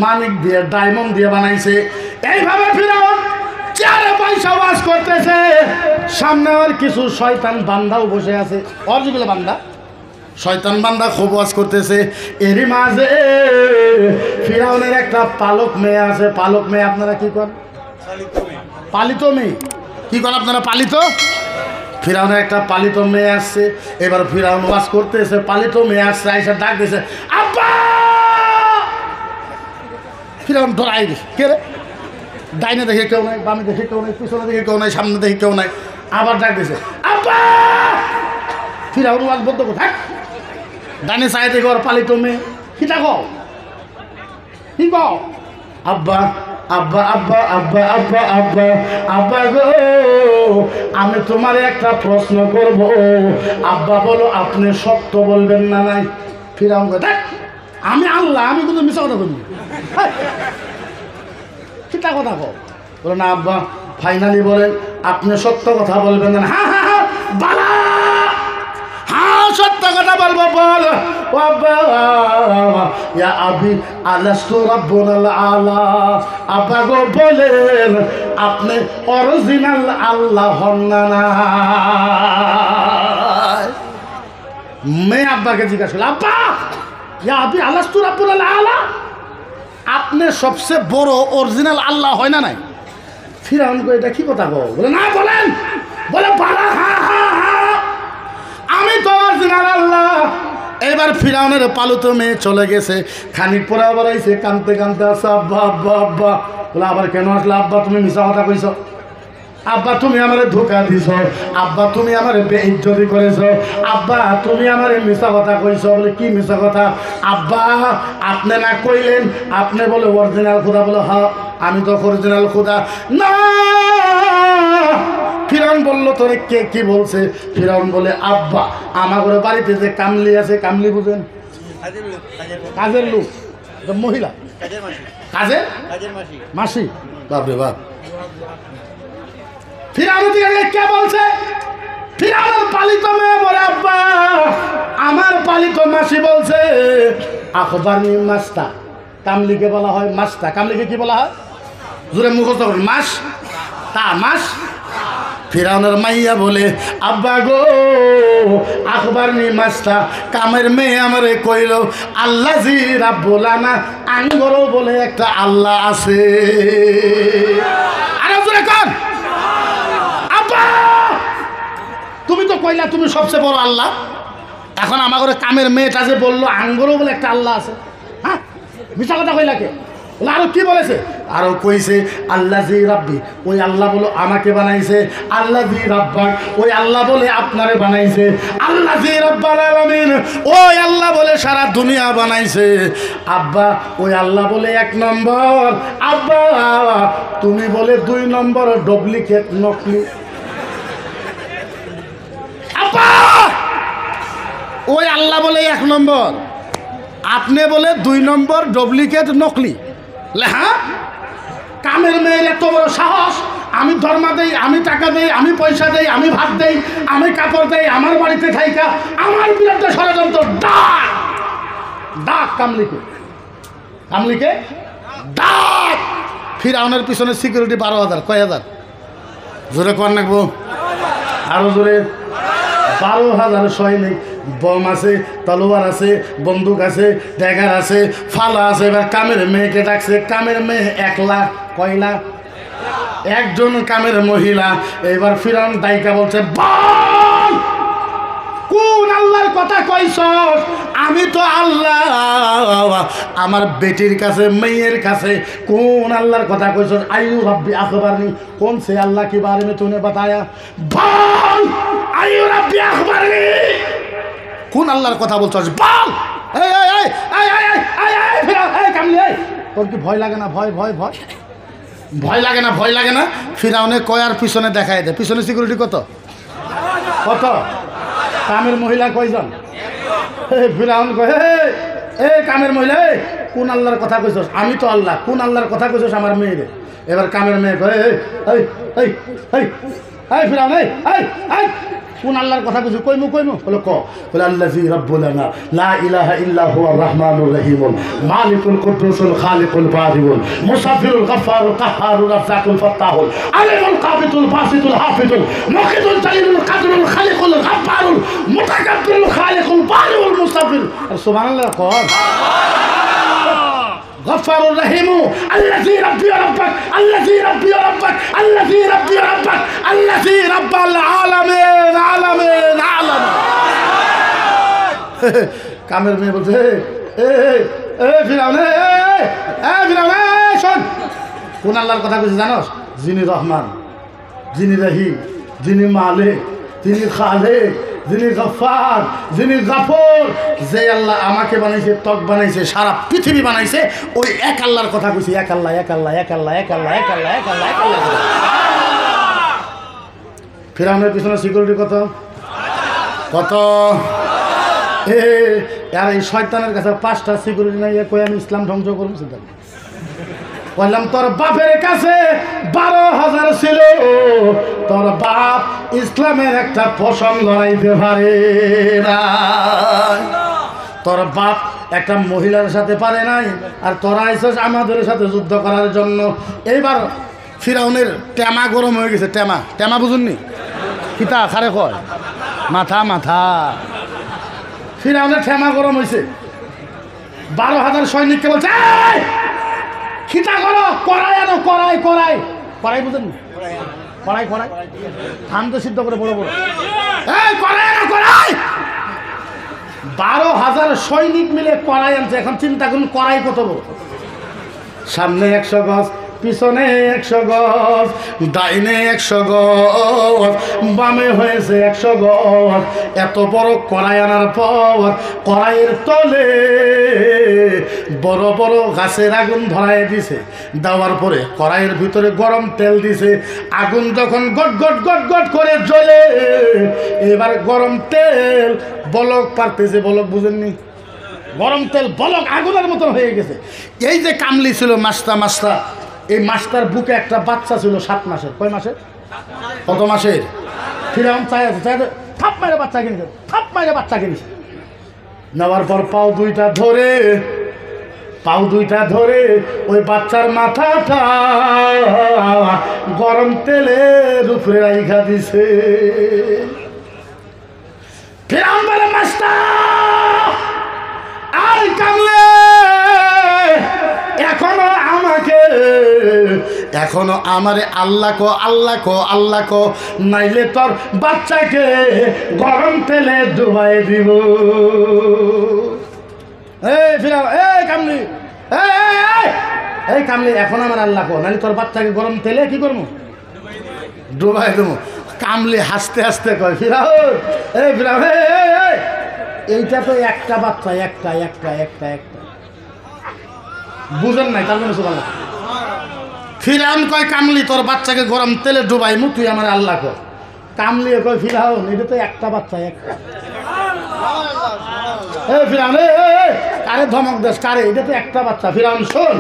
মানিক দিয়ে ডায়মন্ড দিয়ে বানাইছে। এইভাবে ফিরাউন চারে পয়সা ওয়াজ করতেছে, সামনে আর কিছু শয়তান বান্দাও বসে আছে। ওর যেগুলো বান্দা শয়তান বান্দা খুব ওয়াজ করতেছে। এরই মাঝে ফিরাউনের একটা পালক মেয়ে আছে। পালক মেয়ে আপনারা কি করেন? পালিত মেয়ে। কি করেন আপনারা? পালিত। ফিরাউনের একটা পালিত মেয়ে আসছে। এবার ফিরাউন ওয়াজ করতেছে, পালিত মেয়ে আসছে, আইসা ডাক দিয়েছে আব্বা। ফিরাউন ধরাই দিছে, কে রে? ডাইনে দেখে কেউ নাই, বামে দেখে কেউ নাই, পিছনে দেখে কেউ নাই, সামনে দেখে কেউ নাই। আবার ডাক দিয়েছে আব্বা। ফিরাউন ওয়াজ বন্ধ করে থাক। ডাইনে চাই দেখে ওর পালিত মেয়ে কিটা কও, কি কও? আব্বা আব্বা আব্বা আব্বা আব্বা আব্বা আব্বা গো, আমি তোমার একটা প্রশ্ন করব, আব্বা বলো আপনি সত্য বলবেন না নাই? ফিরাউন কয় দেখ আমি আল্লাহ, আমি কিন্তু মিছা কথা বলি। কিটা কথা কও? বলো না আব্বা ফাইনালি বলেন আপনি সত্য কথা বলবেন না? হ্যাঁ হ্যাঁ হ্যাঁ বালা, হ্যাঁ সত্য কথা বলবো, বল। ইয়া আবি আলাস্তু রাব্বুল আলা, আব্বা গো বলেন আপনি অরিজিনাল আল্লাহ হন না? মেয়ে আব্বাকে জিজ্ঞাসা করল আব্বা ইয়া আবি আলাস্তু রাব্বুল আলা, আপনি সবচেয়ে বড় অরিজিনাল আল্লাহ হয় না নাই? ফিরাউন কো এটা কি কথা কও? বলে না বলেন। বলে বালা, হ্যাঁ হ্যাঁ হ্যাঁ আমি তো অরিজিনাল আল্লাহ। এবার ফিরাউনের পালুতো মেয়ে চলে গেছে। খানিক পরে আবার আইসে কানতে কানতে আসে আব্বা আব্বা আব্বা। বলে আবার কেন আসলে? আব্বা তুমি মিছা কথা কইছ, আব্বা তুমি আমারে ধোকা দিছ, আব্বা তুমি আমারে বেইজ্জতি করেছ, আব্বা তুমি আমারে মিছা কথা কইছ। বলে কি মিছা কথা? আব্বা আপনি না কইলেন আপনি বলে অরিজিনাল খোদা? বলে হ্যাঁ আমি তো অরিজিনাল খোদা। না ফিরাউন বলল তোরে কে কি বলছে? ফিরাউন বলে আব্বা আমার বাড়িতে যে কামলি আছে, কামলি বুঝেন? কাজের লোক, মহিলা, কাজের মাসি। বাপরে বাপ। ফিরাউন কে বলছে? ফিরাউনের পালিত মেয়ে বলে আব্বা আমার পালিত মাসি বলছে। আখবারনি মাস্তা, কামলিকে বলা হয় মাস্তা। কামলিকে কি বলা হয়? জোরে মুখস্থ করেন, মাস তা মাস। ফিরাউনের মাইয়া বলে আব্বা গো আখবারনি মাস্তা, কামের মেয়ে আমারে কইল আল্লাহ জি রাব্বুল আলা, আঙ্গরও বলে একটা আল্লাহ আছে। আরে জোরে কর আব্বা, তুমি তো কইলা তুমি সবচেয়ে বড় আল্লাহ, এখন আমার ঘরে কামের মেয়েটা যে বললো আঙ্গরও বলে একটা আল্লাহ আছে। হ্যাঁ মিছা কথা কইলা কে? আরো কি বলেছে? আরো কইছে আল্লাহ জি রাব্বি, ওই আল্লাহ বলো আমাকে বানাইছে। আল্লাহ জি রাব্বাক, ওই আল্লাহ বলে আপনারে বানাইছে। আল্লাহ জি রাব্বাল আলামিন, ওই আল্লাহ বলে সারা দুনিয়া বানাইছে। আব্বা ওই আল্লাহ বলে এক নম্বর, আব্বা তুমি বলে দুই নম্বর, ডুপ্লিকেট নকলি। আব্বা ওই আল্লাহ বলে এক নম্বর, আপনি বলে দুই নম্বর, ডুপ্লিকেট নকলি। হ্যাঁ কামের মেয়ের এত বড় সাহস, আমি ধর্মা দেই, আমি টাকা দেই, আমি পয়সা দেই, আমি ভাত দেই, আমি কাপড় দেই, আমার বাড়িতে থাইকা আমার বিরুদ্ধে ষড়যন্ত্র। ডাক ডাক কামলিকে, কামলিকে ডাক। ফিরাউনের পিছনে সিকিউরিটি 12,000। কয় হাজার? জোরে কর নাকবো, আরো জোরে। 12,000 সৈনিক, বম আছে, তলোয়ার আছে, বন্দুক আছে, ড্যাগার আছে, ফালা আছে। এবার কামের মেয়েকে ডাকছে। কামের মেয়ে 1 লাখ। কয় লাখ? একজন কামের মহিলা। এবার ফিরাউন দায়িকা বলছে বল কোন আল্লাহর কথা কইছ? আমি তো আল্লাহ, আমার বেটির কাছে মেয়ের কাছে কোন আল্লাহর কথা কইছ? আয়ু রব্বি আখবারনি, কোন সে अल्लाह के बारे में तूने बताया? বল আয়ু রব্বি আখবারনি, কোন আল্লাহর কথা বলছস? বল। এই এই এই এই এই এই এই ফিরাউন, এই কামলি, এই তোর কি ভয় লাগে না? ভয় ভয় ভয় ভয় লাগে না? ভয় লাগে না? ফিরাউনে কয় আর পিছনে দেখায় দেয়। পিছনে সিকিউরিটি কত? কত? কামের মহিলা কয়জন? ফিরাউন কয় এ কামের মহিলা, কোন আল্লাহর কথা কইছস? আমি তো আল্লাহ, কোন আল্লাহর কথা কইছস আমার মেয়েরে? এবার কামের মেয়ে কয় এই এই এই এই ফিরাউন, এই এই এই কোন আল্লাহর কথা কিছু কইমু বলে বলে আল্লাযী রাব্বুনা লা ইলাহা ইল্লা হুয়ার রাহমানুর রহিম মালিকুল কুদ্দুসুল খালিকুল বারিউল মুসাফিরুল গফফারুল কাহ্হারুর রাজ্জাকুল ফাত্তাহুল আলিমুল কাবিতুল বাসিতুল হাফিজুল মুকিদুল জালিলুল কাদিরুল খালিকুল গফফারুল মুতাকাব্বিরুল খালিকুল বারিউল মুসাফির। সুবহানাল্লাহ কর। غفار الرحيم الذي ربي ربك الذي ربي ربك الذي ربي ربك الذي رب العالمين عالمين عالم। কামের মেয়ে বলছে ফিরাউন শোন, কোন আল্লাহর কথা বলছি জানোস? যিনি রহমান, যিনি রহিম, যিনি মালিক, যিনি খালেক, যিনি গফফার, যিনি গফুর, যে আল্লাহ আমাকে বানাইছে, ত্বক বানাইছে, সারা পৃথিবী বানাইছে, ওই এক আল্লাহর কথা কইছি। এক আল্লাহ এক আল্লাহ এক আল্লাহ এক আল্লাহ এক আল্লাহ এক আল্লাহ এক আল্লাহ। ফিরাউনের পিছনে সিকিউরিটি কত কত? আর এই শয়তানের কাছে 5টা সিকিউরিটি নাই, কই আমি ইসলাম ধ্বংস করবো। চিন্তা বললাম তোর বাপের কাছে 12,000 ছিল, তোর বাপ ইসলামের একটা পশম লড়াইতে পারে না, তোর বাপ একটা মহিলার সাথে পারে নাই, আর তোরা আইসস আমাদের সাথে যুদ্ধ করার জন্য। এইবার ফিরাউনের টেমা গরম হয়ে গেছে। টেমা বুঝুননি? কিতা খারে কয় মাথা। ফিরাউনের টেমা গরম হয়েছে। 12,000 সৈনিককে বলছে খিতা করো, কড়াই আনো, কড়াই বুঝেন? কড়াই ধান তো সিদ্ধ করে বড় কড়াই আনো, কড়াই। 12,000 সৈনিক মিলে কড়াই আনছে। এখন চিন্তা করুন কড়াই কত বড়। সামনে 100 গজ, পিছনে 100 গজ, ডাইনে 100 গজ, বামে হয়েছে 100 গজ। এত বড় কড়াই আনার পর কড়াইয়ের তলে বড় বড় গাছের আগুন ধরাই দিছে। দেওয়ার পরে কড়াইয়ের ভিতরে গরম তেল দিছে। আগুন যখন গট গট গট গট করে জ্বলে, এবার গরম তেল বলক পারতেছে। বলক বুঝেননি? গরম তেল বলক আগুনের মতন হয়ে গেছে। এই যে কামলি ছিল মাস্তা, এই মাস্টার বুকে একটা বাচ্চা ছিল 7 মাসের। কয় মাসের? কত মাসের? ফিরাউন চাই থাপ মাইরে বাচ্চা কিনেছে। নেওয়ার পর পাও দুইটা ধরে ওই বাচ্চার মাথাটা গরম তেলের উপরে রাইখা দিছে। ফিরাউন বলে মাস্টার আর কামলে এখনো আমারে আল্লাহ কো নাইলে তোর বাচ্চাকে গরম তেলে ডুবাই দিব। কামলি এখন আমার আল্লাহ কো, নাইলে তোর বাচ্চাকে গরম তেলে কি করবো? ডুবাই দেবো। কামলি হাসতে হাসতে কয় ফিরাউন এইটা তো একটা বাচ্চা, একটা বুঝেন নাই? তার জন্য সুবহানাল্লাহ। ফিরাউন কয় কামলি তোর বাচ্চাকে গরম তেলে ডুবাইমু, তুই আমার আল্লাহ কর। কামলি কয় ফিরাউন এটা তো একটা বাচ্চা, ফিরাউন কারে ধমক দেশ কারে? এটা তো একটা বাচ্চা। ফিরাউন শোন,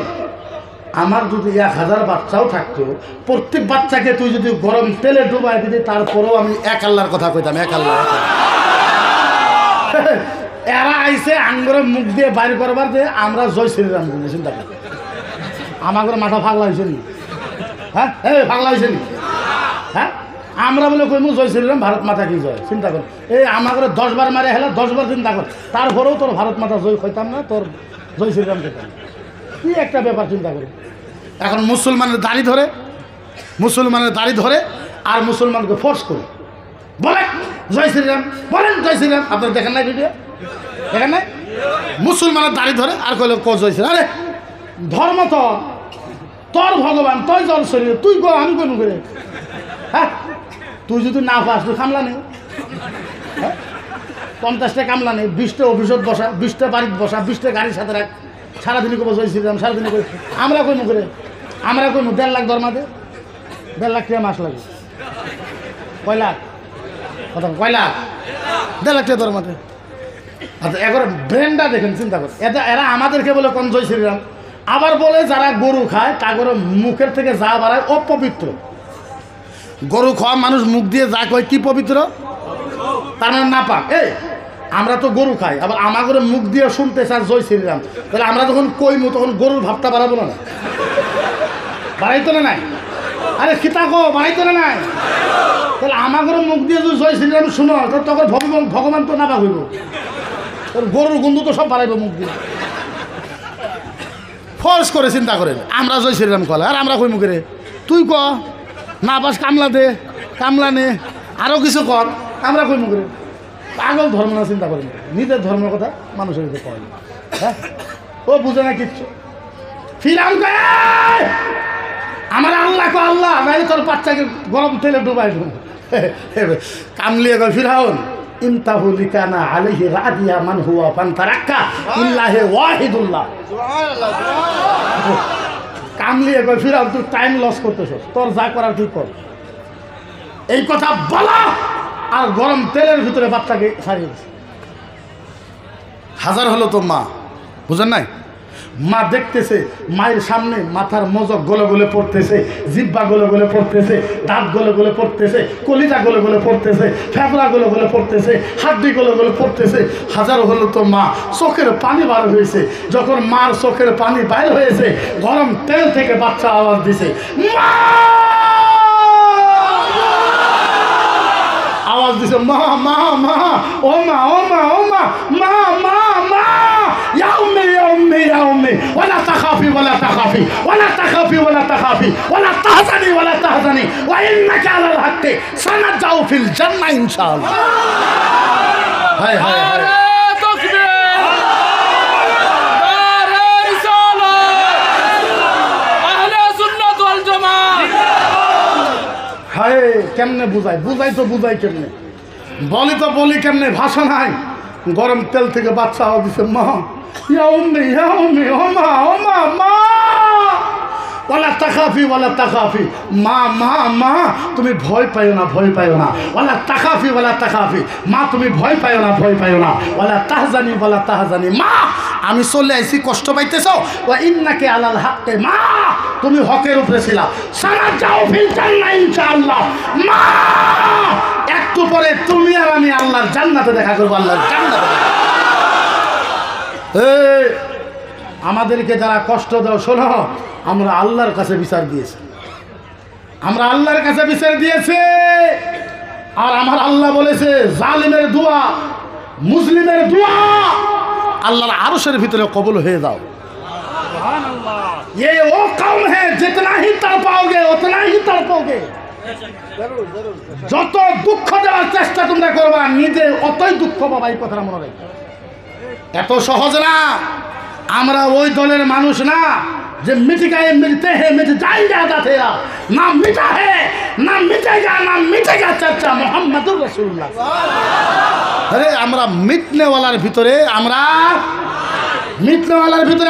আমার যদি 1000 বাচ্চাও থাকতো, প্রত্যেক বাচ্চাকে তুই যদি গরম তেলে ডুবাই দিতি, তারপরেও আমি এক আল্লাহর কথা কইতাম। এক আল্লাহ। এরা আইসে আঙ্গুরে মুখ দিয়ে বাইর করবার যে আমরা জয় শ্রীরাম বলি। চিন্তা কর, আমাদের মাথা ফাগলা হয়েছে নি? হ্যাঁ ফাগলা হয়েছে নি? হ্যাঁ আমরা বলে কইমু জয় শ্রীরাম, ভারত মাতা কি জয়। চিন্তা কর, আমাদের 10 বার মারে হেলা 10 বার চিন্তা কর, তারপরেও তোর ভারত মাতা জয় কইতাম না, তোর জয় শ্রীরাম কইতাম। কি একটা ব্যাপার চিন্তা করি। এখন মুসলমানের দাড়ি ধরে আর মুসলমানকে ফোর্স করে বলে জয় শ্রীরাম, বলেন জয় শ্রীরাম। আপনারা দেখেন নাই ভিডিও? দেখেন নাই? মুসলমানের দাড়ি ধরে আর কইলে ক জয় শ্রীরাম। আরে ধর্ম তোর ভগবান, তুই জল শরীর, তুই গো আমি কোনো করে। হ্যাঁ তুই যদি না পাস তুই কামলা নেই। 50টা কামলা নেই, 20টা অফিসত বসা, 20টা বাড়িতে বসা, 20টা গাড়ির সাথে রাখ, সারাদিনই কব জয় শ্রীরাম, সারাদিনই করে। আমরা কইমু করে, আমরা কইমু 1.5 লাখ ধর্মাতে, 1.5 লাখ টাকা মাস লাগে। কয় লাখ? কথা কয় লাখ? 1.5 লাখ টাকা ধর্মাতে। আচ্ছা এবার ব্রেনটা দেখেন, চিন্তা কর। এরা আমাদেরকে বলে কোন জয় শ্রীরাম, আবার বলে যারা গরু খায় তাদের মুখের থেকে যা বাড়ায় অপবিত্র। গরু খাওয়া মানুষ মুখ দিয়ে যা কয় কি পবিত্র? তার মানে না পাক। এই আমরা তো গরু খাই, আবার আমাদের মুখ দিয়ে শুনতে চান জয় শ্রীরাম, তাহলে আমরা যখন কইমু তখন গরুর ভাবটা বাড়াবো না? বাড়াইতো না নাই? আরে খিতা গো বাড়াইতো না নাই? তাহলে আমাদের মুখ দিয়ে যদি জয় শ্রীরাম শুনো তখন ভগবান তো না পাক হইব, গরুর গন্ধ তো সব বাড়াইব মুখ দিয়ে। ফোর্স করে চিন্তা করেন আমরা জয় শ্রীরাম কলে, আর আমরা কই মুখে রে তুই ক না পাস কামলা দে, কামলা নে, আরও কিছু কর, আমরা কই মুখে রে। পাগল ধর্ম না, চিন্তা করেন নিজের ধর্মের কথা মানুষের দিকে কয় না। হ্যাঁ ও বুঝে না কিচ্ছু। ফিরাউন কয় আমার আল্লাহ কো আল্লাহ, নাইলে তোর বাচ্চাকে গরম তেলে ডুবাই দেব। কামলিয়ে কয় ফিরাউন ইনতাহু লিকানা আলাইহি রাদিয়া মান হুয়া ফানতারাক্কা ইল্লাহি ওয়াহিদুল্লাহ। কামলিয়ে কয় ফিরাউন তুই টাইম লস করতেছ, তোর যা করার তুই কর। এই কথা বলা আর গরম তেলের ভিতরে বাচ্চাকে ছাড়িয়ে দিচ্ছে। হাজার হলো তো মা, বুঝেন নাই? মা দেখতেছে মায়ের সামনে মাথার মজক গলে গলে পড়তেছে, জিব্বা গলে গলে পড়তেছে, দাঁত গলে গলে পড়তেছে, কলিজা গলে গলে পড়তেছে, ফেফড়া গলে গলে পড়তেছে, হাড্ডি গলে গলে পড়তেছে। হাজার হলো তো মা, চোখের পানি বার হয়েছে। যখন মার চোখের পানি বাইর হয়েছে, গরম তেল থেকে বাচ্চা আওয়াজ দিছে মা, আওয়াজ দিছে মা মা মা, ও মা ও মা ও মা, মা মা মা, ইয়া উম্মি ইয়া উম্মি ইয়া উম্মি, ওয়ালা তাখাফি ওয়ালা তাখাফি ওয়ালা তাখাফি ওয়ালা তাখাফি ওয়ালা তাহজানি ওয়ালা তাহজানি ওয়া ইন্নাকা আলাল হাক্কি সানাজাউ ফিল জান্নাহ ইনশাআল্লাহ। হায় হায় হায় হায়, কেমনে বুঝাই? বুঝাই তো বুঝাই কেমনে, বলি তো বলি কেমনে, ভাষা নাই। গরম তেল থেকে বাচ্চা আওয়াজ দিছে মা, ইয়া উম্মি ইয়া উম্মি, ও মা ও মা মা, ওয়ালা তাখাফি ওয়ালা তাখাফি, মা মা মা তুমি ভয় পাইও না, ভয় পাইও না, ওয়ালা তাখাফি ওয়ালা তাখাফি, মা তুমি ভয় পাইও না, ভয় পাইও না, ওয়ালা তাহজানি ওয়ালা তাহজানি, মা আমি চলে আইছি, কষ্ট পাইতেছ, ওয়া ইন্নাকা আলাল হাক্কি, মা তুমি হকের উপরে ছিলা, সানাজাউ ফিল জান্নাহ ইনশাআল্লাহ, মা একটু পরে তুমি আর আমি আল্লাহর জান্নাতে দেখা করবো, আল্লাহর জান্নাতে। এই আমাদেরকে যারা কষ্ট দাও শোনো, আমরা আল্লাহর কাছে বিচার দিয়েছি, আমরা আল্লাহর কাছে বিচার দিয়েছি। আর আমার আল্লাহ বলেছে জালিমের দোয়া মুসলিমের দোয়া আল্লাহর আরশের ভিতরে কবুল হয়ে যাও। ये वो कौम है जितना ही तड़पाओगे उतना ही तड़पोगे। যত দুঃখ দেওয়ার চেষ্টা তোমরা করবা নিজে অতই দুঃখ পাবা, এই কথাটা মনে রাখবে। এত সহজ না, আমরা ওই দলের মানুষ না যে মিটিকায়ে মিলতে হে মিট যাएंगे आधा तेरा, ना मिटा है ना मिटेगा ना मिटेगा चर्चा मोहम्मदुर रसूलुल्लाह। আরে আমরা মিটনেওয়ালার ভিতরে, আমরা মিটনেওয়ালার ভিতরে,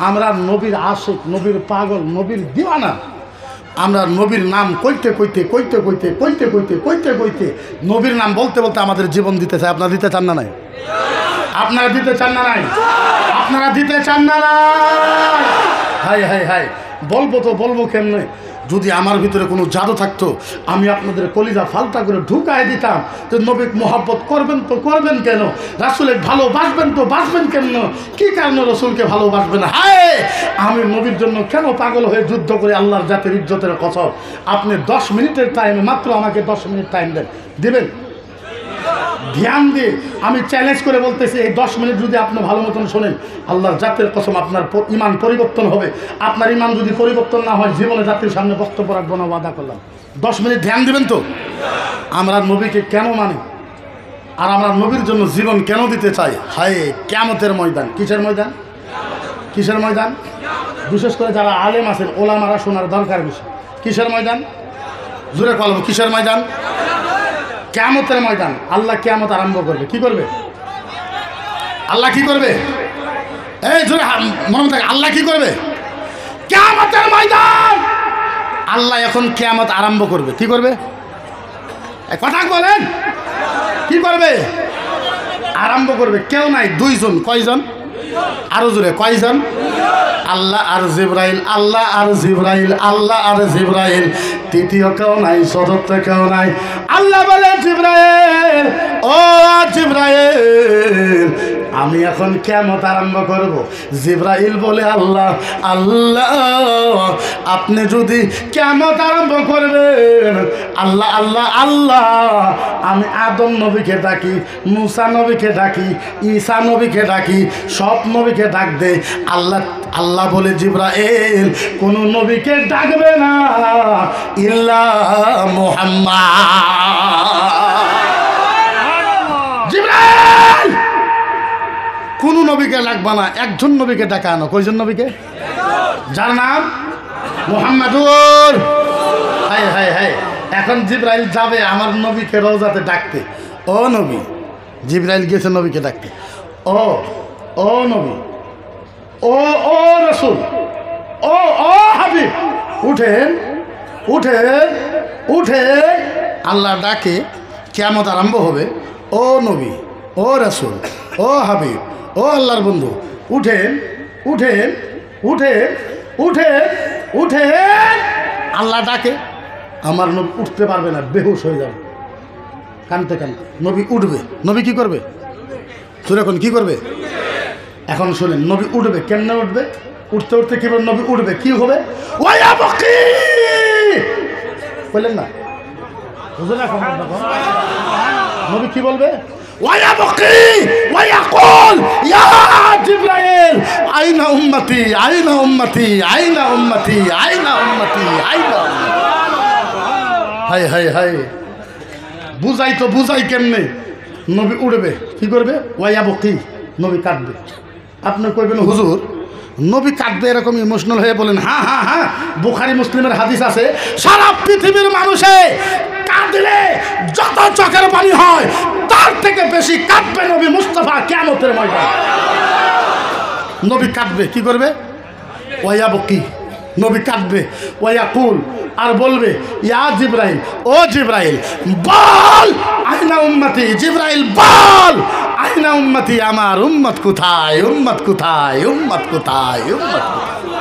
আমরা নবীর আশিক, নবীর পাগল, নবীর দিওয়ানা। আমরা নবীর নাম কইতে কইতে কইতে কইতে কইতে কইতে কইতে কইতে নবীর নাম বলতে বলতে আমাদের জীবন দিতে চাই। আপনারা দিতে চান না নাই? আপনারা দিতে চান না নাই? আপনারা দিতে চান না নাই? হাই হাই হাই, বলবো তো বলবো কেমনে? যদি আমার ভিতরে কোনো জাদু থাকতো আমি আপনাদের কলিজা ফালতা করে ঢুকায় দিতাম যে নবী মোহাব্বত করবেন তো করবেন কেন, রাসূলের ভালোবাসবেন তো বাসবেন কেন, কি কারণে রসুলকে ভালোবাসবেন? হায়, আমি নবীর জন্য কেন পাগল হয়ে যুদ্ধ করে আল্লাহর জাতির ইজ্জতের কসম। আপনি 10 মিনিটের টাইমে, মাত্র আমাকে 10 মিনিট টাইম দেন, দিবেন? ধ্যান দিয়ে আমি চ্যালেঞ্জ করে বলতেছি, এই 10 মিনিট যদি আপনি ভালো মতন শোনেন, আল্লাহর জাতের কসম আপনার ইমান পরিবর্তন হবে। আপনার ইমান যদি পরিবর্তন না হয়, জীবনে জাতির সামনে বক্তব্য রাখবো না, ওয়াদা করলাম। 10 মিনিট ধ্যান দিবেন তো? আমরা নবীকে কেন মানি আর আমরা নবীর জন্য জীবন কেন দিতে চাই? হায়, কিয়ামতের ময়দান। কিসের ময়দান? কিসের ময়দান? বিশেষ করে যারা আলেম আছেন, ওলামারা শোনার দরকার বিষয়। কিসের ময়দান? জোরে বলবো, কিসের ময়দান? কিয়ামতের ময়দান। আল্লাহ কিয়ামত আরম্ভ করবে। কি করবে? আল্লাহ কি করবে? এই জোরে মনে থাকে, আল্লাহ কি করবে? কিয়ামতের ময়দান। আল্লাহ এখন কিয়ামত আরম্ভ করবে। কি করবে? কথা বলেন, কি করবে? আরম্ভ করবে। কেউ নাই, 2 জন। কয়জন? আরো জোরে, কয়জন? আল্লাহ আর জিবরাইল, আল্লাহ আর জিবরাইল, আল্লাহ আর জিবরাইল, তৃতীয় কেউ নাই, চতুর্থ কেউ নাই। আল্লাহ বলে জিবরাইল, ও জিবরাইল, আমি এখন কিয়ামত আরম্ভ করব। জিবরাইল বলে আল্লাহ, আল্লাহ আপনি যদি কিয়ামত আরম্ভ করবেন, আল্লাহ আল্লাহ আল্লাহ আমি আদম নবীকে ডাকি, মুসা নবীকে ডাকি, ঈসা নবীকে ডাকি, সব নবীকে ডাক দে। আল্লাহ আল্লাহ বলে জিবরাইল কোন নবীকে ডাকবে না ইল্লা মুহাম্মদ। জিবরাইল কোন নবীকে ডাকবা না, একজন নবীকে ডাকা আনো। কয়জন নবীকে? যার নাম মুহাম্মাদুর। হায় হায় হায়, এখন জিবরাইল যাবে আমার নবীকে রওজাতে ডাকতে। ও নবী, জিবরাইল গেছে নবীকে ডাকতে। ও ও নবী, ও ও রাসূল, ও ও হাবিব, উঠেন উঠেন উঠেন। আল্লাহ ডাকে, কিয়ামত আরম্ভ হবে। ও নবী, ও রাসূল, ও হাবিব, ও আল্লাহর বন্ধু, উঠেন উঠেন উঠেন উঠেন উঠেন। আল্লাহ ডাকে, আমার নবী উঠতে পারবে না, বেহুশ হয়ে যাবে কানতে কানতে। নবী উঠবে। নবী কি করবে? এখন কি করবে? এখন শুনেন, নবী উঠবে। কেমনে উঠবে? উঠতে উঠতে কি বলবেন? নবী উঠবে, কি হবে? ওয়া বকি বললেন না, বুঝলেন? এখন নবী কি বলবে? ওয়া বকি ওয়া ইয়াকুল ইয়া জিবরাইল আইনা উম্মতি, আইনা উম্মতি, আইনা উম্মতি, আইনা উম্মতি, আইনা। হায় হায় হায়, বুঝাই তো বুঝাই কেমনে? নবী উঠবে, কি করবে? ওয়া বকি, নবী কাঁদবে। আপনি কইবেন হুজুর নবী কাঁদবে এরকম ইমোশনাল হয়ে? বলেন হ্যাঁ হ্যাঁ হ্যাঁ, বুখারী মুসলিমের হাদিস আছে, সারা পৃথিবীর মানুষে কাঁদলে যত চোখের পানি হয় তার থেকে বেশি কাঁদবে নবী মুস্তাফা কিয়ামতের ময়দানে। নবী কাঁদবে, কি করবে? ওয়া বকি, নবী কাঁদবে। ওয়া কুল, আর বলবে ইয়া জিবরাইল, ও জিবরাইল বল আইনা উম্মতি। জিবরাইল বল আইনা উম্মতি, আমার উম্মত কোথায়, উম্মত কোথায়, উম্মত কোথায়, উম্মত কোথায়।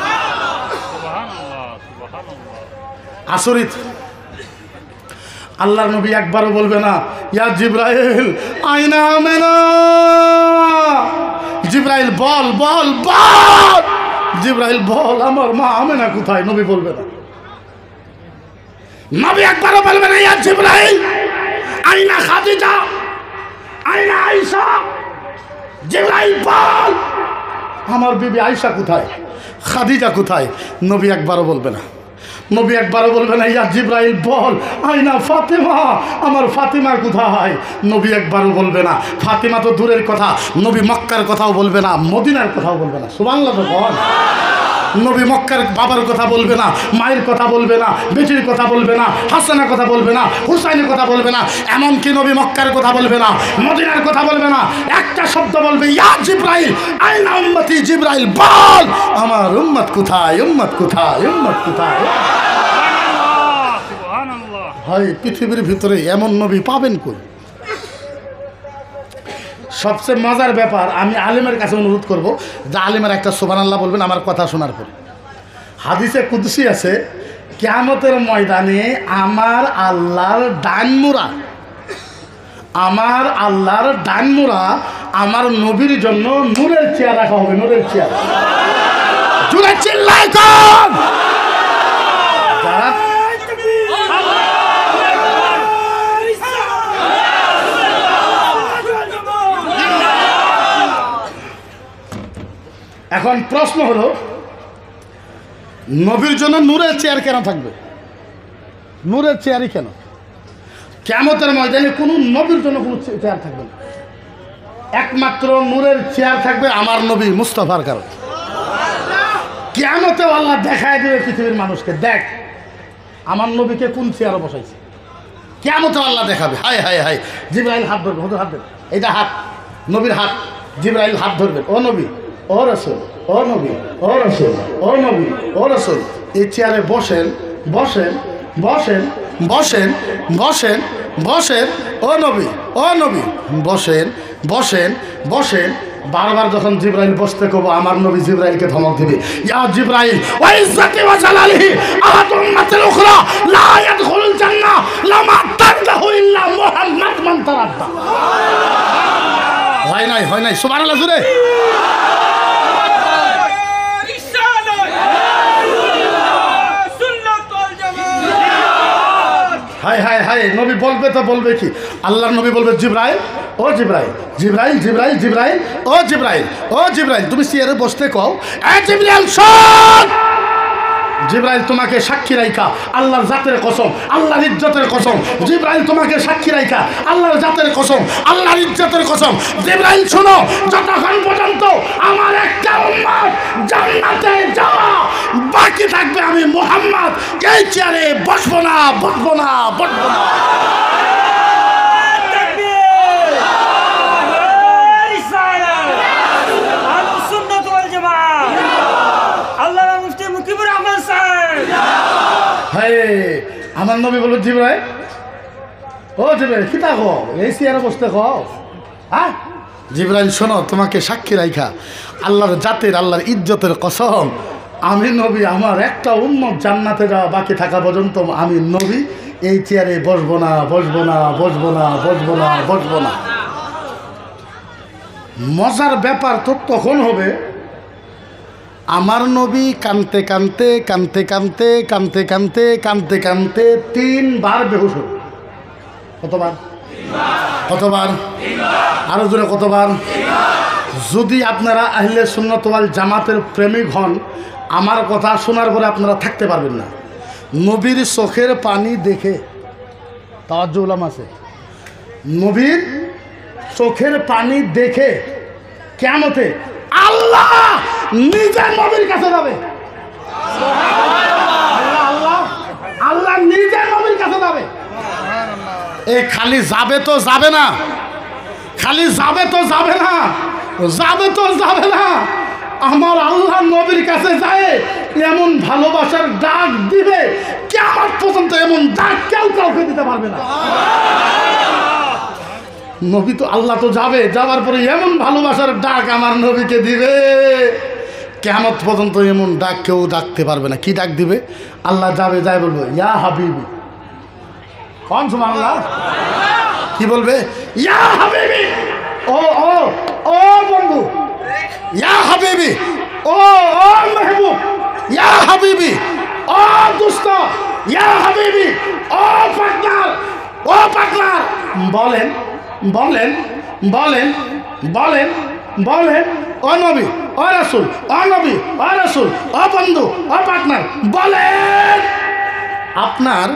আচরিত, আল্লাহর নবী একবারও বলবে না ইয়া জিবরাইল আইনা আমেনা। জিবরাইল বল বল বল, জিবরাইল বল আমার মা আমেনা কোথায়। নবী বলবে না। নবী একবারও বলবে না ইয়া জিবরাইল আইনা খাদিজা, আইনা আয়েশা। জিবরাইল বল আমার বিবি আয়েশা কোথায়, খাদিজা কোথায়। নবী একবারও বলবে না। নবী একবারও বলবে না ইয়া জিবরাইল বল আইনা ফাতেমা, আমার ফাতেমা কোথায়। নবী একবারও বলবে না। ফাতেমা তো দূরের কথা, নবী মক্কার কথাও বলবে না, মদিনার কথাও বলবে না। সুবহানাল্লাহ বল। নবী মক্কার বাবার কথা বলবে না, মায়ের কথা বলবে না, বেটির কথা বলবে না, হাসানের কথা বলবে না, হুসাইনের কথা বলবে না, এমনকি নবী মক্কার কথা বলবে না, মদিনার কথা বলবে না। একটা শব্দ বলবে ইয়া জিবরাইল আইনা উম্মতি। জিবরাইল বল আমার উম্মত কোথায়, উম্মত কোথায়, উম্মত কোথায়। ভাই পৃথিবীর ভিতরে এমন নবী পাবেন কই? সবচেয়ে মজার ব্যাপার, আমি আলেমের কাছে অনুরোধ করব যে আলেমের একটা সুবহানাল্লাহ বলবেন আমার কথা শোনার পর। হাদিসে কুদসি আছে, কিয়ামতের ময়দানে আমার আল্লাহর ডানমুরা, আমার আল্লাহর ডানমুরা আমার নবীর জন্য নূরের চেয়ার রাখা হবে। নূরের চেয়ার, জুড়ে চিল্লাই কর। যারা এখন প্রশ্ন হলো, নবীর জন্য নূরের চেয়ার কেন থাকবে? নূরের চেয়ারই কেন? কিয়ামতের ময়দানে কোনো নবীর জন্য কোনো চেয়ার থাকবে না, একমাত্র নূরের চেয়ার থাকবে আমার নবী মুস্তাফার কারণে। কিয়ামতে আল্লাহ দেখায় দেবে পৃথিবীর মানুষকে, দেখ আমার নবীকে কোন চেয়ারে বসাইছে। কিয়ামতে আল্লাহ দেখাবে। হায় হায় হায়, জিবরাইল হাত ধরবে, হুজুর হাত ধরবে, এটা হাত, নবীর হাত। জিবরাইল হাত ধরবে, ও নবী, ও রাসূল, ও নবী, ও রাসূল, ও নবী, ও রাসূল। এই চেয়ারে বসেন, বসেন, বসেন, বসেন, বসেন, বসেন, ও নবী, ও নবী, বসেন, বসেন, বসেন, বারবার যখন জিব্রাইল বসতে কব আমার নবী জিব্রাইলকে ধমক দিবে, ইয়া জিব্রাইল ওয়া ইজ্জতি ওয়া জালালিহি আহাদু উম্মাতিল উখরা লা ইয়াদখুলুল জান্নাহ লামা তারদাহু ইল্লা মুহাম্মাদ মান তারাদ্দা। হয় নাই সুবহানাল্লাহ জুড়ে। হায় নবী বলবে তো বলবে কি, আল্লাহর নবী বলবে জিব্রাইল ও জিব্রাইল, জিব্রাইল জিব্রাইল জিব্রাইল ও জিব্রাইল, ও জিব্রাইল তুমি চেয়ারে বসতে কও, এ জিব্রাইল শোন, জিব্রাইল তোমাকে সাক্ষী রাইখা আল্লাহর জাতের কসম, আল্লাহর ইজ্জতের কসম, জিব্রাইল তোমাকে সাক্ষী রাইখা আল্লাহর জাতের কসম, আল্লাহর ইজ্জতের কসম, জিব্রাইল শোনো, যতক্ষণ পর্যন্ত আমার একটা উম্মত জান্নাতে যাওয়া বাকি থাকবে আমি মুহাম্মদ এই চেয়ারে বসবো না, বসবো না, বসবো না। আমার নবী বলল জিব্রাইল ও জিব্রাইল কি তা কও, এই চেয়ারে বসতে কও, হ্যাঁ জিব্রাইল শোনো, তোমাকে সাক্ষী রাইখা আল্লাহর জাতের আল্লাহর ইজ্জতের কসম, আমি নবী আমার একটা উম্মত জান্নাতে যাওয়া বাকি থাকা পর্যন্ত আমি নবী এই চেয়ারে বসবো না, বসবো না, বসবো না, বসবো না, বসবো না। মজার ব্যাপার তো তখন হবে আমার নবী কানতে কানতে কানতে কানতে কানতে কানতে কানতে কানতে 3 বার বেহুশ হবে। কতবার? কতবার? আরো জোরে কতবার? যদি আপনারা আহলে সুন্নাত ওয়াল জামাতের প্রেমিক হন, আমার কথা শোনার পরে আপনারা থাকতে পারবেন না। নবীর চোখের পানি দেখে, তাওয়াজ্জু উলামা আছে, নবীর চোখের পানি দেখে কিয়ামতে আল্লাহ নিজে নবীর কাছে যাবে। আল্লাহ নিজে নবীর কাছে যাবে। এই খালি যাবে তো যাবে না, খালি যাবে তো যাবে না, যাবে তো যাবে না, আমার আল্লাহ নবীর কাছে যায় এমন ভালোবাসার ডাক দিবে কিয়ামত পর্যন্ত এমন ডাক কেউ কাউকে দিতে পারবে না। নবী তো আল্লাহ তো যাবে, যাওয়ার পরে এমন ভালোবাসার ডাক আমার নবীকে দিবে কিয়ামত পর্যন্ত এমন ডাক কেউ ডাকতে পারবে না। কি ডাক দিবে? আল্লাহ যাবে, যাই বলবে ইয়া হাবিবি। কোন সুবহানাল্লাহ? কি বলবে? ইয়া হাবিবি, ও ও ও বন্ধু, ইয়া হাবিবি, ও ও মেহবুব, ইয়া হাবিবি, ও দোস্ত, ইয়া হাবিবি, ও পার্টনার, ও পার্টনার। বলেন বলেন বলেন বলেন বলেন, ও নবী, ও রাসূল, ও নবী, ও রাসূল, ও বন্ধু, ও পার্টনার, বলেন আপনার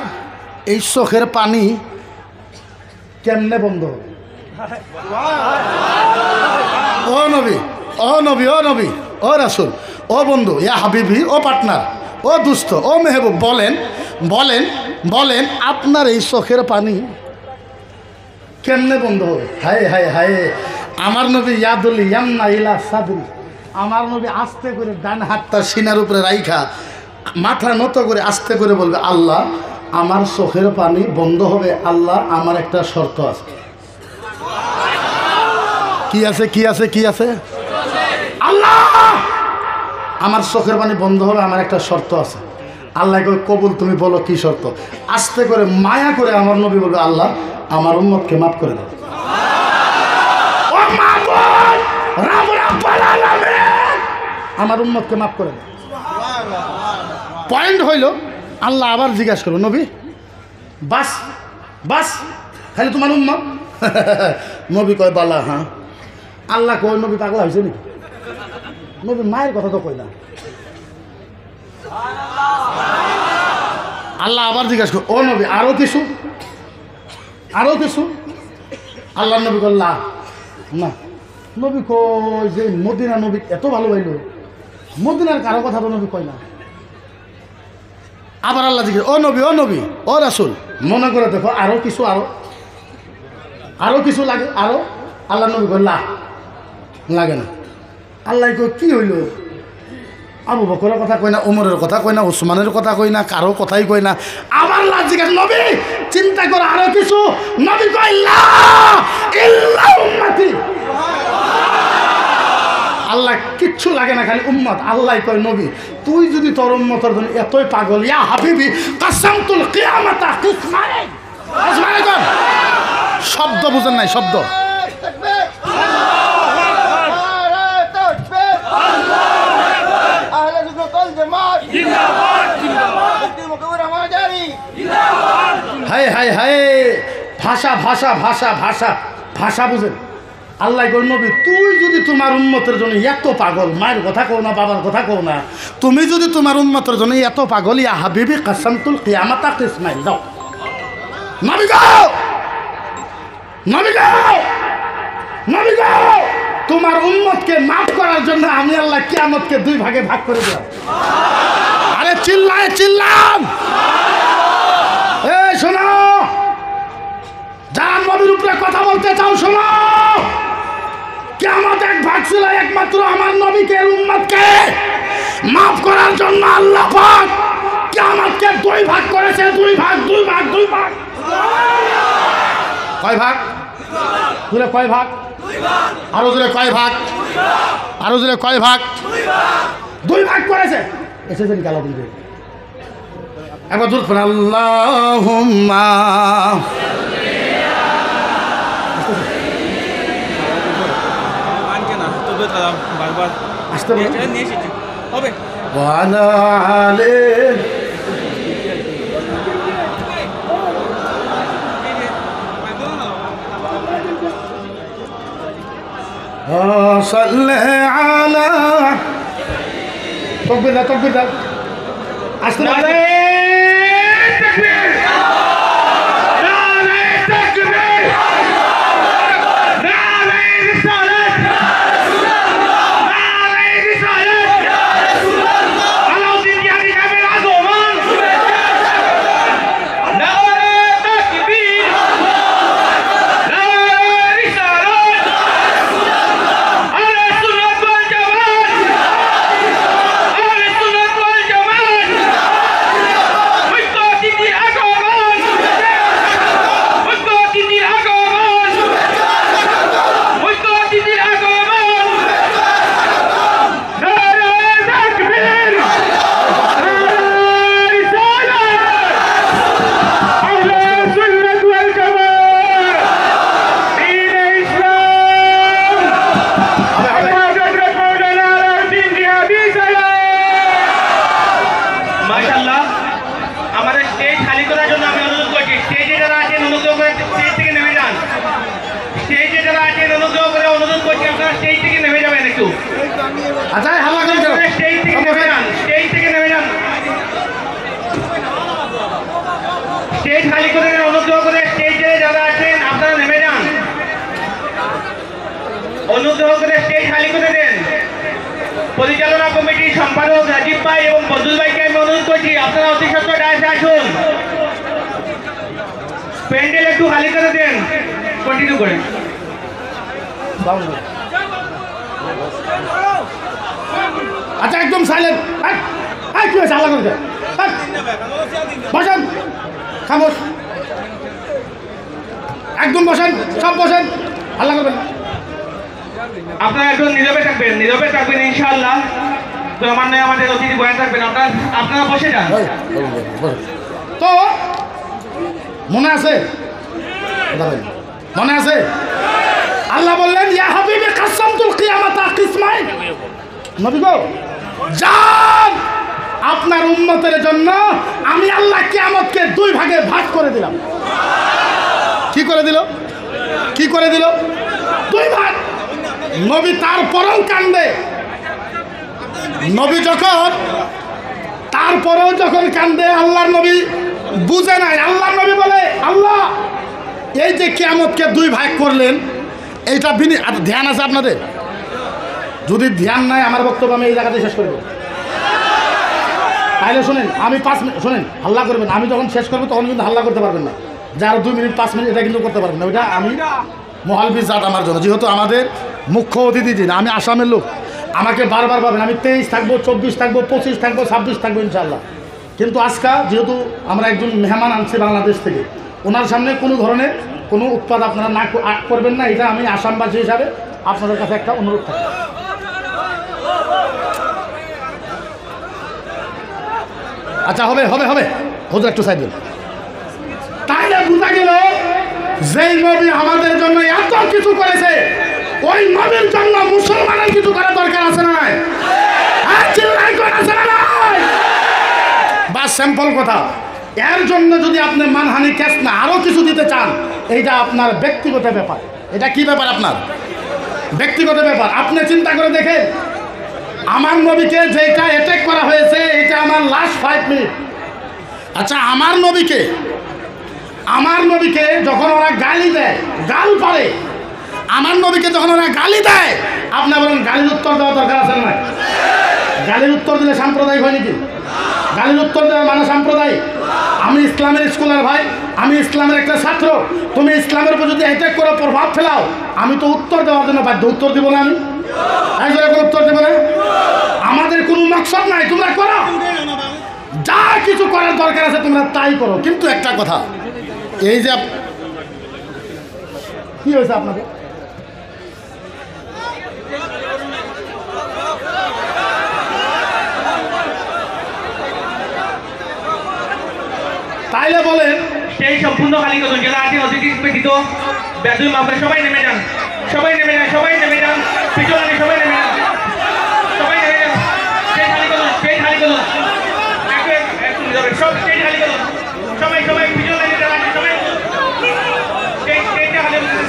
এই চোখের পানি কেমনে বন্ধ হবে? ও নবী, ও নবী, ও নবী, ও রাসূল, ও বন্ধু, ইয়া হাবিবি, ও পার্টনার, ও দুস্থ, ও মেহবুব, বলেন বলেন বলেন আপনার এই চোখের পানি কেমনে বন্ধ হবে? হায় হায় হায়, আমার নবী ইয়াদুল ইয়ামনা ইলা সাদরি, আমার নবী আস্তে করে ডান হাতটা সিনার উপরে রাইখা মাথা নত করে আস্তে করে বলবে আল্লাহ আমার চোখের পানি বন্ধ হবে, আল্লাহ আমার একটা শর্ত আছে। কি আছে? কি আছে? কি আছে? আল্লাহ আমার চোখের পানি বন্ধ হবে, আমার একটা শর্ত আছে। আল্লাহ কই কবুল, তুমি বলো কি শর্ত? আস্তে করে মায়া করে আমার নবী বলবে আল্লাহ আমার উম্মতকে মাফ করে দাও। আমার উম্মতকে মাফ করে দাও। পয়েন্ট হইল আল্লাহ আবার জিজ্ঞাসা করবো নবী বাস বাস খালি তোমার উম্মত? নবী কয় বালা হ্যাঁ। আল্লাহ কয় নবী পাগলা হয়েছে নাকি? নবী মায়ের কথা তো কই না। আল্লাহ আবার জিজ্ঞাসা কর, ও নবী আরো কিছু, আরো কিছু? আল্লাহ নবী কল্লা না। নবী কয় যে মদিনা নবী এত ভালো পাইল, মদিনার কারো কথা তো নবী কয় না। আবার আল্লাহ জিজ্ঞাসা, ও নবী, ও নবী, ও রাসূল মনে করে দেখো আরো কিছু, আরো আরো কিছু লাগে আরো? আল্লাহ নবী কয় না, লাগে না। আল্লাহ কয় কি হইল? আবু বকরের কথা কই না, ওমরের কথা কই না, ওসমানের কথা কই না, কারো কথাই কই না। আবার আল্লাহ জিজ্ঞাসা, নবী চিন্তা করো আরো কিছু? নবী কয় লা ইল্লা উম্মতি। আল্লাহ কিচ্ছু লাগে না, খালি উম্মত। আল্লাহ কয় নবী তুই যদি তোর উম্মতের জন্য এতই পাগল, ইয়া হাবিবি কাসামতুল কিয়ামাতা কিসমাইন। আসমানে কোন শব্দ বুঝেন নাই? শব্দ হাই হাই হাই, ভাষা ভাষা ভাষা ভাষা ভাষা বুঝেন। আল্লাহ কই নবী তুই যদি তোমার উম্মতের জন্য এত পাগল, মায়ের কথা কও না, বাবার কথা কও না, তুমি যদি তোমার উম্মতের জন্য এত পাগল, ইয়া হাবিবি কাসামতুল কিয়ামাতা কিসমাইন। দাও নবী গো, নবী গো, নবী গো, তোমার উম্মতকে মাফ করার জন্য আমি আল্লাহ কিয়ামতকে দুই ভাগে ভাগ করে দিলাম। আরে চিল্লায় চিল্লাম। এই শোনো, যারা নবীর উপরে কথা বলতে চাও শোনো, কিয়ামত এক ভাগ ছিল একমাত্র আমার নবীকে উম্মতকে মাফ করার জন্য আল্লাহ পাক কিয়ামতকে দুই ভাগ করেছে। দুই ভাগ, দুই ভাগ, দুই ভাগ। কয় ভাগ? জোরে কয় ভাগ? আরো জোরে কয় ভাগ? আরো জোরে কয় ভাগ? দুই ভাগ করেছে। এসেছেন কালো দিন একবার জোর করে আল্লাহুম্মা আসতে হবে ওয়ালা আলে সাল্লি আলা তকবীর দাও, তকবীর দাও, আসতে হবে। আচ্ছা হাল্লা করেন কেন? স্টেজ থেকে নেমে যান, স্টেজ থেকে নেমে যান, স্টেজ খালি করে দেন। অনুগ্রহ করে স্টেজে যারা আছেন আপনারা নেমে যান, অনুগ্রহ করে স্টেজ খালি করে দেন। পরিচালনা কমিটির সম্পাদক রাজীব ভাই এবং বদরুল ভাইকে আমি অনুরোধ করছি আপনারা অতি সত্ত্বর ডায়াসে আসুন। প্যান্ডেল একটু খালি করে দেন। কন্টিনিউ করেন। আচ্ছা একদম সাইলেন্ট। কি হয়েছে? আল্লাহ করে বসেন, খামোশ, একদম বসেন, সব বসেন, আল্লাহ করবেন। আপনারা একদম নীরবে থাকবেন, নীরবে থাকবেন ইনশাআল্লাহ। তো আমার নয় আমাদের অতিথি বয়ান থাকবেন, আপনারা বসে যান। তো মনে আছে, মনে আছে আল্লাহ বললেন ইয়া হাবিবি কাসামতুল কিয়ামাতা কিসমাইন। নবী গো যান, আপনার উম্মতের জন্য আমি আল্লাহ কিয়ামতকে দুই ভাগে ভাগ করে দিলাম। কি করে দিল? কি করে দিল? দুই ভাগ। নবী তারপরেও কান্দে। নবী যখন তারপরেও যখন কান্দে, আল্লাহর নবী বুঝে নাই। আল্লাহর নবী বলে আল্লাহ এই যে কিয়ামতকে দুই ভাগ করলেন, এইটা ধ্যান আছে আপনাদের? যদি ধ্যান নাই আমার বক্তব্য আমি এই জায়গাতে শেষ করে দেবো। তাহলে শোনেন, আমি 5 মিনিট শোনেন, হাল্লা করবেন। আমি যখন শেষ করবো তখন কিন্তু হাল্লা করতে পারবেন না। যার 2 মিনিট 5 মিনিট এটা কিন্তু করতে পারবেন না। ওইটা আমি মহালবি জাত আমার জন্য, যেহেতু আমাদের মুখ্য অতিথি দিন, আমি আসামের লোক, আমাকে বারবার পাবেন। আমি 23 থাকবো, 24 থাকবো, 25 থাকবো, 26 থাকবো ইনশাআল্লাহ। কিন্তু আজকে যেহেতু আমরা একজন মেহমান আনছি বাংলাদেশ থেকে, ওনার সামনে কোনো ধরনের কোনো উৎপাদ আপনারা না করবেন না। এটা আমি আসামবাসী হিসাবে আপনাদের কাছে একটা অনুরোধ থাকে। আচ্ছা হবে হবে হবে, হুজুর একটু সাইড দিন। তাইলে বোঝা গেল যেই নবী আমাদের জন্য এত কিছু করেছে, ওই নবীর জন্য মুসলমানের কিছু করা দরকার আছে না নাই? বা স্যাম্পল কথা। এর জন্য যদি আপনি মানহানি কেস না আরো কিছু দিতে চান, এইটা আপনার ব্যক্তিগত ব্যাপার। এটা কি ব্যাপার? আপনার ব্যক্তিগত ব্যাপার। আপনি চিন্তা করে দেখেন, আমার নবীকে যেটা অ্যাটাক করা হয়েছে, এটা আমার লাস্ট 5 মিনিট। আচ্ছা, আমার নবীকে যখন ওরা গালি দেয়, গাল পারে, আমার নবীকে যখন ওরা গালি দেয়, আপনার বলেন গালির উত্তর দেওয়া দরকার আছে না? গালির উত্তর দিলে সাম্প্রদায়িক হয় নাকি? গালির উত্তর দেওয়া মানে সাম্প্রদায়িক? আমি ইসলামের স্কুলের ভাই, আমি ইসলামের একটা ছাত্র, তুমি ইসলামের উপর যদি অ্যাটাক করে প্রভাব ফেলাও, আমি তো উত্তর দেওয়ার জন্য বাধ্য। উত্তর দিব না? আমি উত্তর দেবো না। আমাদের কোনো মকসদ নাই, তোমরা করো, যা কিছু করার দরকার আছে তোমরা তাই করো। কিন্তু একটা কথা, এই যে কি হয়েছে আপনাদের, তাইলে বলেন সেই সম্পূর্ণ খালি করুন যারা আছেন অতিথি ব্যতীত বেদুই মাপে সবাই নেমে যান, সবাই নেমে যান, সবাই নেমে যান, পিছনে সবাই নেমে যান, সবাই নেমে যান। সেই খালি করুন, সেই খালি করুন, সব সেই খালি করুন, সবাই সবাই পিছনে যারা আছে সবাই সেইটা খালি করুন।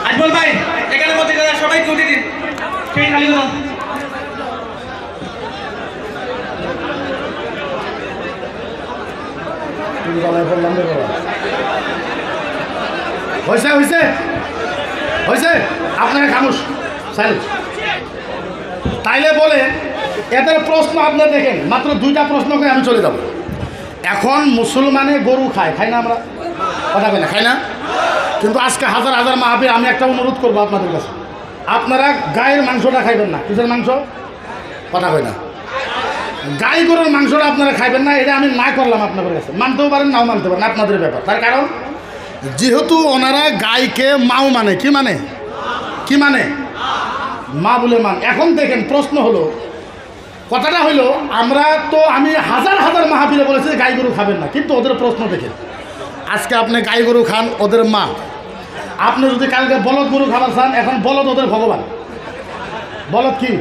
আজমল ভাই এখানে মধ্যে যারা সবাইকে উঠে দিন, সেই খালি করুন। হয়েছে হয়েছে হয়েছে, আপনাকে খামোশ সাইলেন্ট। তাইলে বলে এদের প্রশ্ন আপনি দেখেন, মাত্র 2টা প্রশ্ন করে আমি চলে যাব। এখন মুসলমানে গরু খায়, খাই না আমরা? কথা কই না, খাই না? কিন্তু আজকে হাজার হাজার মাহফিল আমি একটা অনুরোধ করবো আপনাদের কাছে, আপনারা গায়ের মাংসটা খাইবেন না। কিসের মাংস? কথা কই না। গাই গরুর মাংসটা আপনারা খাইবেন না, এটা আমি না করলাম আপনাদের কাছে। মানতেও পারেন, নাও মানতে পারেন, আপনাদের ব্যাপার। তার কারণ যেহেতু ওনারা গাইকে মাও মানে, কি মানে, কি মানে, মা বলে মান। এখন দেখেন প্রশ্ন হলো, কথাটা হইলো, আমরা তো আমি হাজার হাজার মাহফিলে বলেছি গাই গরু খাবেন না, কিন্তু ওদের প্রশ্ন দেখেন, আজকে আপনি গাই গরু খান, ওদের মা। আপনি যদি কালকে বলদ গরু খাবার চান, এখন বলদ ওদের ভগবান। বলদ কি?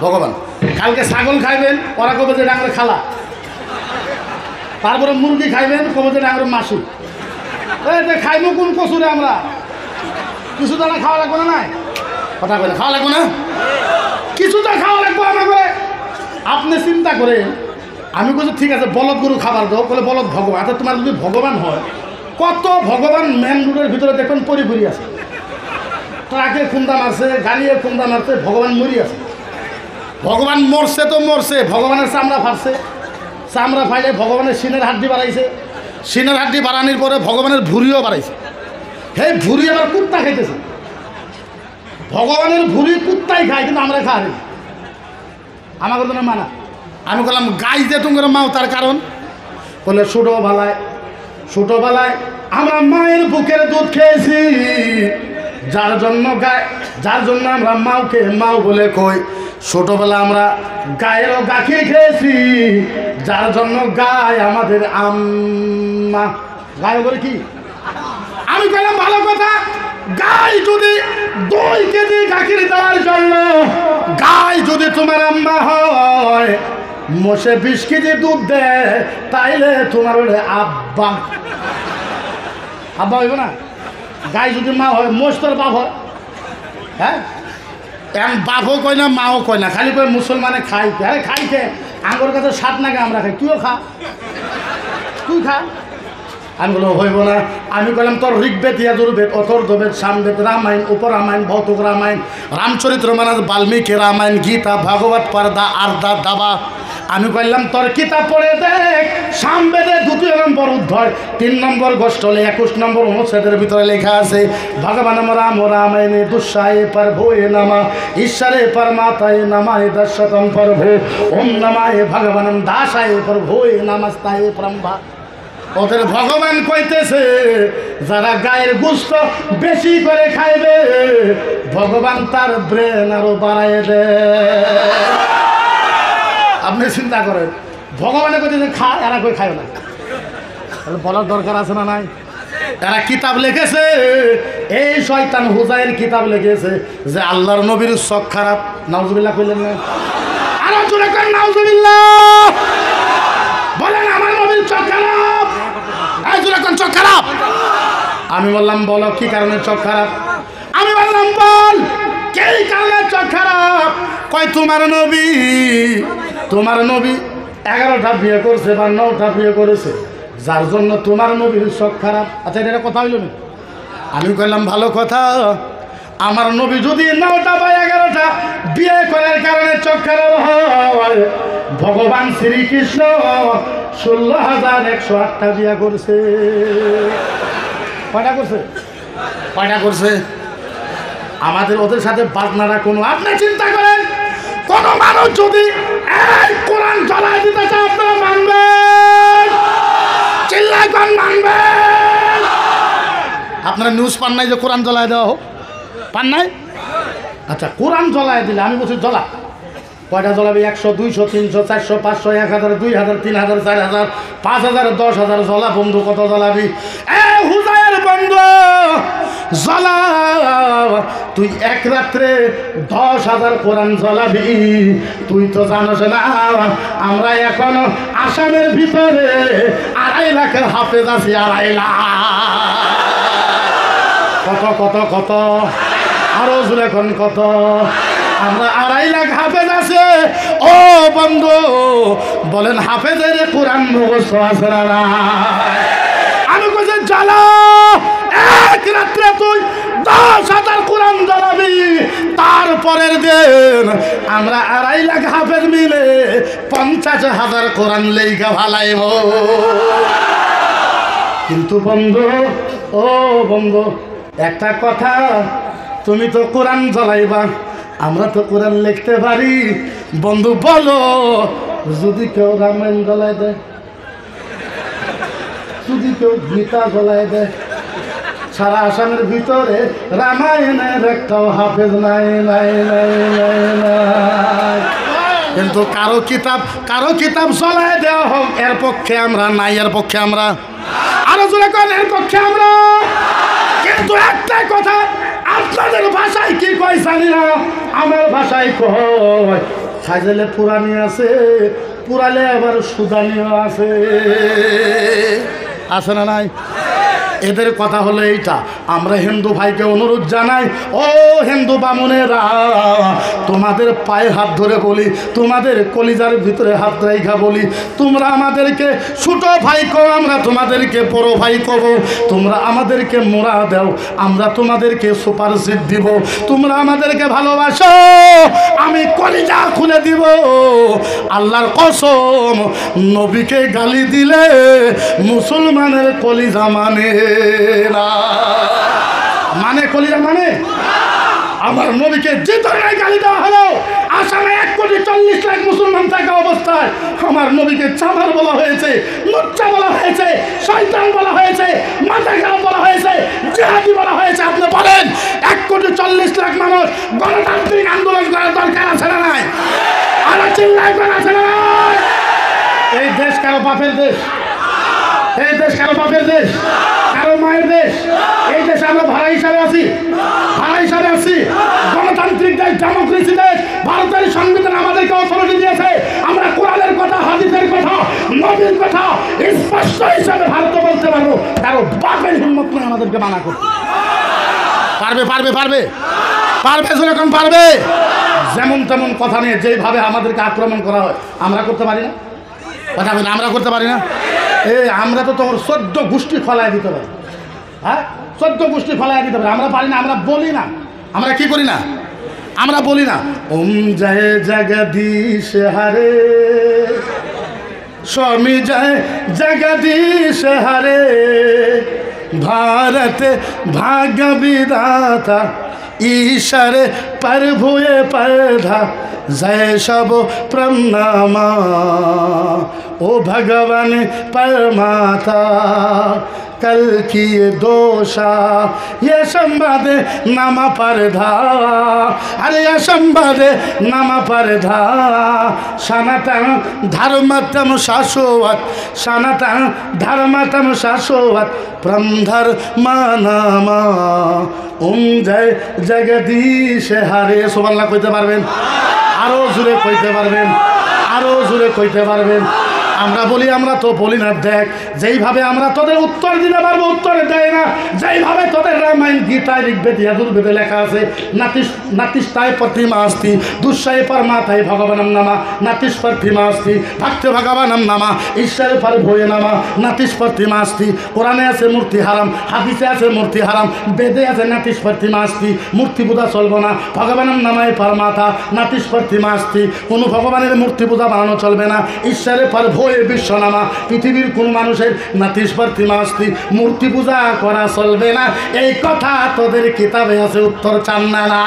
ভগবান। কালকে ছাগল খাইবেন, ওরা কবে যে ডাঙরে খালা। তারপরে মুরগি খাইবেন, কবে যে ডাঙরে মাসু। খাইবো কোন কচুরে আমরা? কিছু তো না খাওয়া লাগবে না? নাই কথা বলে খাওয়া লাগবে না, কিছুটা খাওয়া লাগবে আমাকে। আপনি চিন্তা করেন, আমি বলছি ঠিক আছে বলদ গরু খাবার দাও, বলে বলদ ভগবান। আচ্ছা তোমার যদি ভগবান হয়, কত ভগবান মেন রোডের ভিতরে দেখুন পরিপুরি আছে, ট্রাকে খুন্দা মারছে, গাড়িয়ে খুন্দা মারছে, ভগবান মরি আছে। ভগবান মরছে তো মরছে, ভগবানের চামড়া ফাটছে, চামড়া ফাইলে ভগবানের সিনের হাড্ডি বাড়াইছে, সিনের হাড্ডি বাড়ানোর পরে ভগবানের ভুঁড়িও বাড়াইছে। হে ভুঁড়ি আবার কুত্তা খাইতেছে, ভগবানের ভুঁড়ি কুত্তাই খায়, কিন্তু আমরা খাই আমাকে তো মানা। আমি বললাম গাই যে তোমার মাও, তার কারণ বলে ছোটোবেলায় আমরা মায়ের বুকের দুধ খেয়েছি, যার জন্য আমরা মাওকে মাও বলে কই। ছোটোবেলা আমরা গায়েরও গাখি খেয়েছি, যার জন্য গায় আমাদের আম্মা। গায়ে বলে কি? আমি বললাম ভালো কথা, গাই যদি 2 কেজি গাখির দেওয়ার জন্য, গাই যদি তোমার আম্মা হয়, মোষে 20 কেজি দুধ দেয়, তাইলে তোমার বলে আব্বা। আব্বা হইব না? গাই যদি মা হয়, মোষ তোর বাপ হয়। হ্যাঁ, এখন বাপও কয় না, মাও কয় না, খালি কয় মুসলমানে খাই। আরে খাইছে আঙ্গুর কাছে 7 নাগে আমরা খাই, তুইও খা, তুই খা। আমি বললাম হইব না। আমি বললাম তোর ঋগ্বেদ, যজুর্বেদ, অথর্ববেদ, সামবেদ, রামায়ণ, উপরামায়ণ, ভৌতুক রামায়ণ, রামচরিত্র মানস, বাল্মীকি রামায়ণ, গীতা, ভাগবত, পর্দা, আর্দা, দাবা। আমি বললাম তোর কিতাব পড়ে দেখ, সামবেদে 2 নম্বর অধ্যায় 3 নম্বর গোষ্ঠলে 21 নম্বর অনুচ্ছেদের ভিতরে লেখা আছে, ভগবান রাম রামায়ণে দুঃসায়ে প্রভুয়ে নমঃ, ঈশ্বরে পরমাত্মায়ে নমঃ, দশতম প্রভু ওম নমায় ভগবানম দাসায়ে প্রভুয়ে নমস্তায়ে ব্রহ্মা। ওদের ভগবান কইতেছে যারা গায়ের গোশত বেশি করে খাইবে ভগবান তার ব্রেন আরো বাড়ায় দেয়। আপনি চিন্তা করেন, ভগবানে কইতেছে খা, এরা কই খায় না, তাহলে বলার দরকার আছে না নাই? এরা কিতাব লিখেছে, এই শয়তান হুজাইর কিতাব লিখেছে যে আল্লাহর নবীর চোখ খারাপ। নাউজুবিল্লাহ কইলেন না? আরো জোরে করেন নাউজুবিল্লাহ। বলেন আমার নবীর চোখ খারাপ। এই জোরে করেন চোখ খারাপ। আমি বললাম বলো কি কারণে চোখ খারাপ? আমি বললাম বল কি কারণে চোখ খারাপ? কয় তোমার নবী 11টা বিয়ে করছে বা 9টা বিয়ে করেছে, যার জন্য তোমার নবীর চোখ খারাপ। আচ্ছা এটা কথা হইল না? আমি কইলাম ভালো কথা, আমার নবী যদি 9টা বা 11টা বিয়ে করার কারণে চোখ খারাপ হয়, ভগবান শ্রীকৃষ্ণ 16,108টা বিয়ে করছে। কয়টা করছে? আমাদের ওদের সাথে বাজনারা কোনো, আপনি চিন্তা করেন কোন মানুষ যদি এই কোরআন জ্বালায় দিতে চায় আপনারা মানবেন? চিল্লায় কোন মানবেন? আপনারা নিউজ পান নাই যে কোরআন জ্বালায় দেওয়া হোক? পান নাই? আচ্ছা কোরআন জ্বালায় দিলে আমি বলছি জ্বলা, কয়টা জ্বলাবি? 100, 200, 300, 400, 500, 1000, 2000, 3000, 4000, 5000, 10,000 জ্বলা। বন্ধু কত জ্বলাবি? এ হুজাইর বন্ধু জ্বলা, তুই এক রাত্রে 10,000 কোরআন জ্বলাবি। তুই তো জানোস না আমরা এখন আসামের ভিতরে 2.5 লাখ হাফেজ আছি। 2.5 লাখ। কত আরো জোরে কোন কত? আমরা 2.5 লাখ হাফেজ আছে। ও বন্ধু বলেন হাফেজের কোরআন মুখস্থ আছে না? আমি কইছি জ্বালা, এক রাত্রে তুই 10,000 কোরআন জ্বালাবি, তারপরের দিন আমরা 2.5 লাখ হাফেজ মিলে 50,000 কোরআন লেখা ভালাইব। কিন্তু বন্ধু, ও বন্ধু একটা কথা, তুমি তো কোরআন জ্বালাইবা, আমরা তো কোরআন লিখতে পারি। বন্ধু বলো যদি কেউ রামায়ণ জ্বালায় দেয়, যদি কেউ গীতা জ্বালায় দেয়, সারা আসামের ভিতরে রামায়ণের একটাও হাফেজ নাই। কিন্তু কারো কিতাব জ্বালায় দেওয়া হোক, এর পক্ষে আমরা নাই। এর পক্ষে আমরা আরো জোরে করেন, এর পক্ষে আমরা। কিন্তু একটা কথা, আপনাদের ভাষায় কি কয় জানি না, আমার ভাষায় কয় সাজেলে পুরানি আছে, পুরালে আবার সুদানিও আছে না নাই? এদের কথা হলো এইটা। আমরা হিন্দু ভাইকে অনুরোধ জানাই, ও হিন্দু বামুনেরা, তোমাদের পায়ে হাত ধরে বলি, তোমাদের কলিজার ভিতরে হাত রেখা বলি, তোমরা আমাদেরকে ছোট ভাই কও, আমরা তোমাদেরকে বড় ভাই কব। তোমরা আমাদেরকে মোড়া দাও, আমরা তোমাদেরকে সুপার সিট দিব। তোমরা আমাদেরকে ভালোবাসো, আমি কলিজা খুলে দিব। আল্লাহর কসম, নবীকে গালি দিলে মুসলমানের কলিজা মানে কলিজা মানে আমার নবীকে যে ধরনের গালি দেওয়া হলো, আসামে 1,40,00,000 মুসলমান থাকা অবস্থায় আমার নবীকে চামার বলা হয়েছে, লুচ্চা বলা হয়েছে, শয়তান বলা হয়েছে, মাথা খারাপ বলা হয়েছে, জিহাদি বলা হয়েছে। আপনি বলেন 1,40,00,000 মানুষ গণতান্ত্রিক আন্দোলন করার দরকার আছে না নাই? আর চিল্লায় করা আছে না নাই? এই দেশ কারো বাপের দেশ? এই দেশ কারো বাপের দেশ? কারো মায়ের দেশ? এই দেশে আমরা ভাড়া হিসাবে আছি। গণতান্ত্রিক দেশ, ডেমোক্রেসি দেশ। ভারতের সংবিধান আমাদেরকে অথরিটি দিয়েছে। আমরা কোরআনের কথা, হাদিসের কথা, নবীর কথা স্পষ্ট হিসাবে ভারতে বলতে পারবো। কারো বাপের হিম্মত নেই আমাদেরকে মানা করতে। পারবে যেরকম পারবে। যেমন তেমন কথা নিয়ে যেভাবে আমাদেরকে আক্রমণ করা হয় আমরা করতে পারি না? কথা বলি, আমরা করতে পারি না? আমরা তো তোমার 14 গোষ্ঠী ফলায় দিতে পারি। হ্যাঁ, 14 গোষ্ঠী ফলায় দিতে পারি। আমরা পারি না, আমরা বলি না। আমরা কি করি না? আমরা বলি না ওম জয় জগদীশ হরে, স্বামী জয় জগদীশ হরে, भारत भाग्य विधाता ईश्वर प्रभुए परधा जय सब प्रणामा ओ भगवान परमाता कल की ये दोषा ये संवाद नामा परधा अरे ये संवाद नामा परधा सनातन धर्मतम शाश्वत सनातन धर्मतम शाश्वत प्रमधर मानामा जय जगदीश हरे सुबहानाल्लाह কইতে পারবেন আরো জোরে কইতে পারবেন আরো জোরে কইতে পারবেন আমরা বলি আমরা তো বলি না দেখ যেইভাবে আমরা তোদের উত্তর দিতে পারবো উত্তর দেয় না যেইভাবে তোদের রামায়ণ গীতায় ঋগ্বেদ যজুর্বেদে লেখা আছে নাতিষ্টায় প্রতিমা अस्ति दुष्टाय परमात्माय भगवानम नमः नातिश प्रतिमा अस्ति भक्त भगवानम नमः ईश्वर पर भोये नमः नातिश प्रतिमा अस्ति कुराने আছে মূর্তি হারাম হাদিসে আছে মূর্তি হারাম বেদে আছে নাতিশ प्रतिमा अस्ति মূর্তি পূজা চলবে না ভগবানম নমঃ परमात्मा नातिश प्रतिमा अस्ति কোনো ভগবানের মূর্তি পূজা বানানো চলবে না ঈশ্বরের পর ভোয়ে বিশ্বনামা পৃথিবীর কোন মানুষের নাতিশ प्रतिमा अस्ति মূর্তি পূজা করা চলবে না এই কথা তোদের কিতাবে আছে উত্তর চান না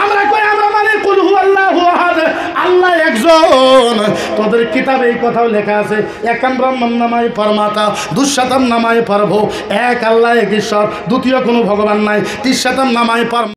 আমরা কই আমরা মানে কুল হুয়াল্লাহু আহাদ আল্লাহ একজন তোদের কিতাবে এই কথাও লেখা আছে একাম ব্রহ্মম নামায় পরমাতা দুঃশতম নামায় পরভো এক আল্লাহ এক ঈশ্বর দ্বিতীয় কোনো ভগবান নাই তিনশতম নামায় পর